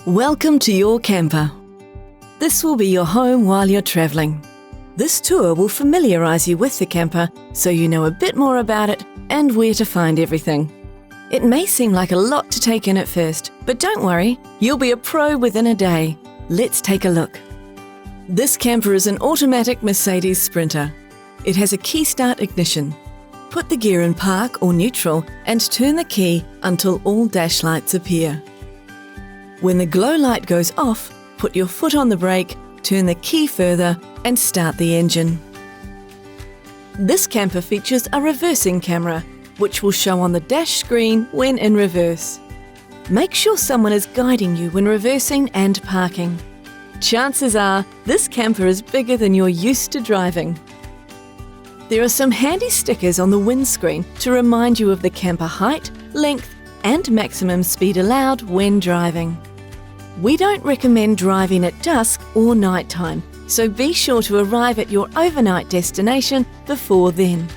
Welcome to your camper. This will be your home while you're travelling. This tour will familiarise you with the camper so you know a bit more about it and where to find everything. It may seem like a lot to take in at first, but don't worry, you'll be a pro within a day. Let's take a look. This camper is an automatic Mercedes Sprinter. It has a key start ignition. Put the gear in park or neutral and turn the key until all dash lights appear. When the glow light goes off, put your foot on the brake, turn the key further and start the engine. This camper features a reversing camera, which will show on the dash screen when in reverse. Make sure someone is guiding you when reversing and parking. Chances are this camper is bigger than you're used to driving. There are some handy stickers on the windscreen to remind you of the camper height, length and maximum speed allowed when driving. We don't recommend driving at dusk or night time, so be sure to arrive at your overnight destination before then.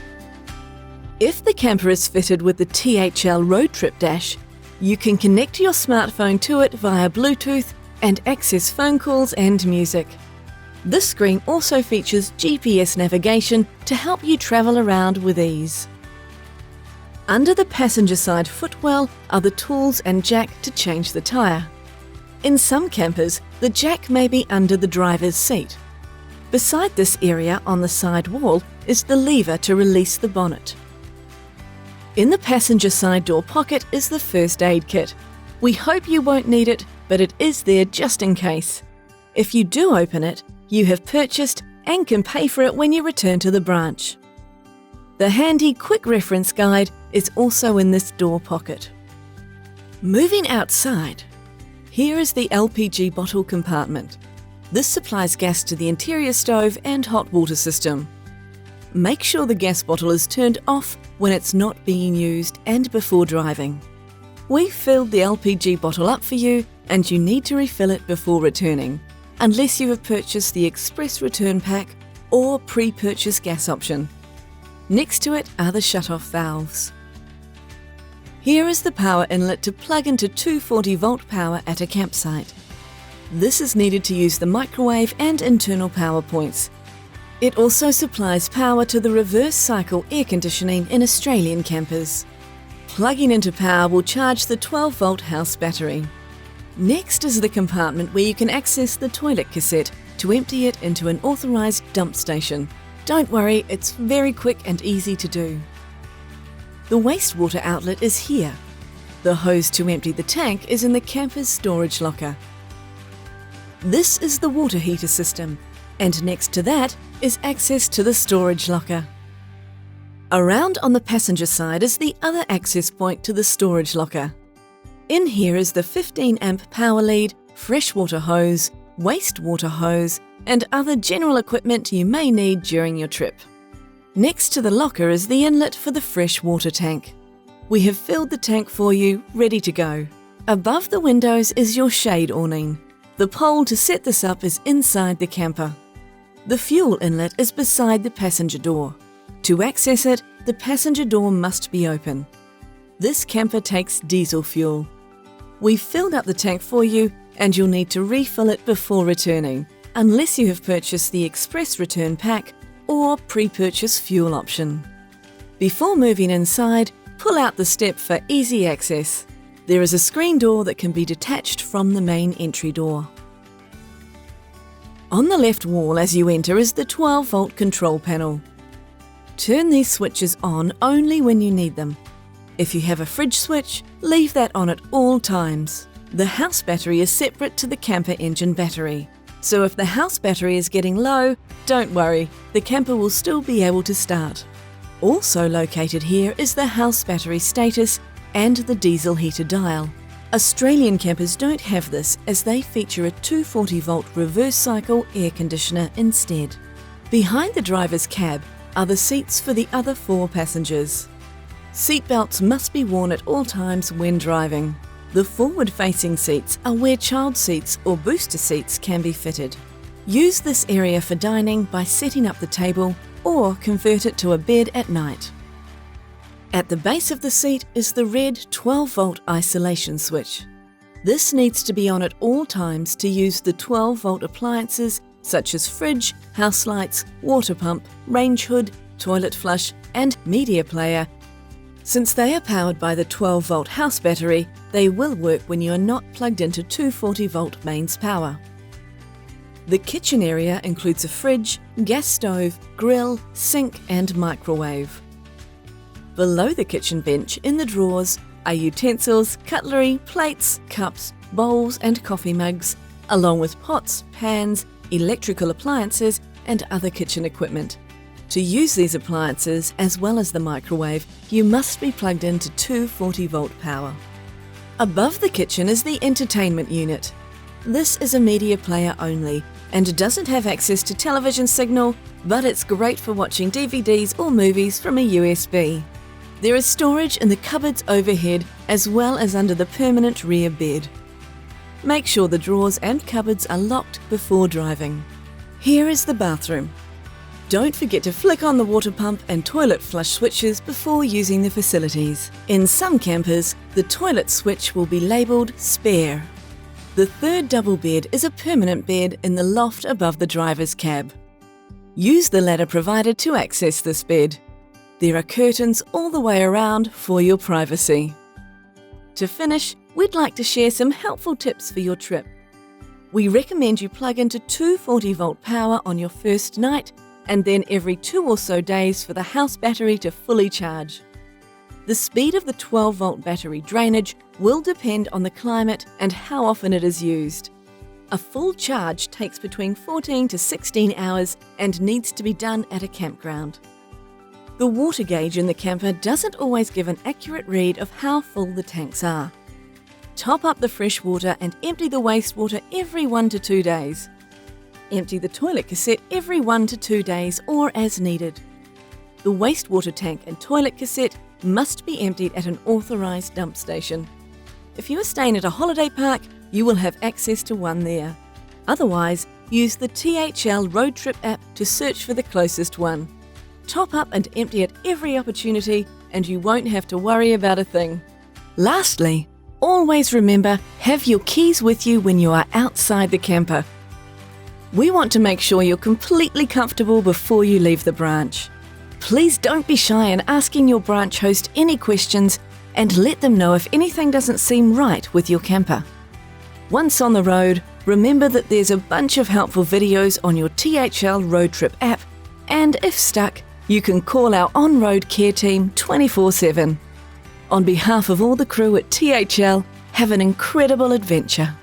If the camper is fitted with the THL Road Trip Dash, you can connect your smartphone to it via Bluetooth and access phone calls and music. This screen also features GPS navigation to help you travel around with ease. Under the passenger side footwell are the tools and jack to change the tyre. In some campers, the jack may be under the driver's seat. Beside this area on the side wall is the lever to release the bonnet. In the passenger side door pocket is the first aid kit. We hope you won't need it, but it is there just in case. If you do open it, you have purchased and can pay for it when you return to the branch. The handy quick reference guide is also in this door pocket. Moving outside, here is the LPG bottle compartment. This supplies gas to the interior stove and hot water system. Make sure the gas bottle is turned off when it's not being used and before driving. We've filled the LPG bottle up for you and you need to refill it before returning, unless you have purchased the express return pack or pre-purchase gas option. Next to it are the shut-off valves. Here is the power inlet to plug into 240-volt power at a campsite. This is needed to use the microwave and internal power points. It also supplies power to the reverse cycle air conditioning in Australian campers. Plugging into power will charge the 12-volt house battery. Next is the compartment where you can access the toilet cassette to empty it into an authorised dump station. Don't worry, it's very quick and easy to do. The wastewater outlet is here. The hose to empty the tank is in the camper's storage locker. This is the water heater system, and next to that is access to the storage locker. Around on the passenger side is the other access point to the storage locker. In here is the 15-amp power lead, freshwater hose, wastewater hose, and other general equipment you may need during your trip. Next to the locker is the inlet for the fresh water tank. We have filled the tank for you, ready to go. Above the windows is your shade awning. The pole to set this up is inside the camper. The fuel inlet is beside the passenger door. To access it, the passenger door must be open. This camper takes diesel fuel. We've filled up the tank for you and you'll need to refill it before returning, unless you have purchased the express return pack or pre-purchase fuel option. Before moving inside, pull out the step for easy access. There is a screen door that can be detached from the main entry door. On the left wall as you enter is the 12-volt control panel. Turn these switches on only when you need them. If you have a fridge switch, leave that on at all times. The house battery is separate to the camper engine battery. So if the house battery is getting low, don't worry, the camper will still be able to start. Also located here is the house battery status and the diesel heater dial. Australian campers don't have this as they feature a 240-volt reverse cycle air conditioner instead. Behind the driver's cab are the seats for the other 4 passengers. Seatbelts must be worn at all times when driving. The forward-facing seats are where child seats or booster seats can be fitted. Use this area for dining by setting up the table or convert it to a bed at night. At the base of the seat is the red 12-volt isolation switch. This needs to be on at all times to use the 12-volt appliances such as fridge, house lights, water pump, range hood, toilet flush and media player. Since they are powered by the 12-volt house battery, they will work when you are not plugged into 240-volt mains power. The kitchen area includes a fridge, gas stove, grill, sink and microwave. Below the kitchen bench in the drawers are utensils, cutlery, plates, cups, bowls and coffee mugs, along with pots, pans, electrical appliances and other kitchen equipment. To use these appliances, as well as the microwave, you must be plugged into 240-volt power. Above the kitchen is the entertainment unit. This is a media player only and doesn't have access to television signal, but it's great for watching DVDs or movies from a USB. There is storage in the cupboards overhead as well as under the permanent rear bed. Make sure the drawers and cupboards are locked before driving. Here is the bathroom. Don't forget to flick on the water pump and toilet flush switches before using the facilities. In some campers, the toilet switch will be labelled spare. The third double bed is a permanent bed in the loft above the driver's cab. Use the ladder provided to access this bed. There are curtains all the way around for your privacy. To finish, we'd like to share some helpful tips for your trip. We recommend you plug into 240-volt power on your first night and then every 2 or so days for the house battery to fully charge. The speed of the 12-volt battery drainage will depend on the climate and how often it is used. A full charge takes between 14 to 16 hours and needs to be done at a campground. The water gauge in the camper doesn't always give an accurate read of how full the tanks are. Top up the fresh water and empty the wastewater every 1 to 2 days. Empty the toilet cassette every 1 to 2 days or as needed. The wastewater tank and toilet cassette must be emptied at an authorised dump station. If you are staying at a holiday park, you will have access to one there. Otherwise, use the THL Road Trip app to search for the closest one. Top up and empty at every opportunity and you won't have to worry about a thing. Lastly, always remember, have your keys with you when you are outside the camper. We want to make sure you're completely comfortable before you leave the branch. Please don't be shy in asking your branch host any questions and let them know if anything doesn't seem right with your camper. Once on the road, remember that there's a bunch of helpful videos on your THL Road Trip app, and if stuck, you can call our on-road care team 24/7. On behalf of all the crew at THL, have an incredible adventure.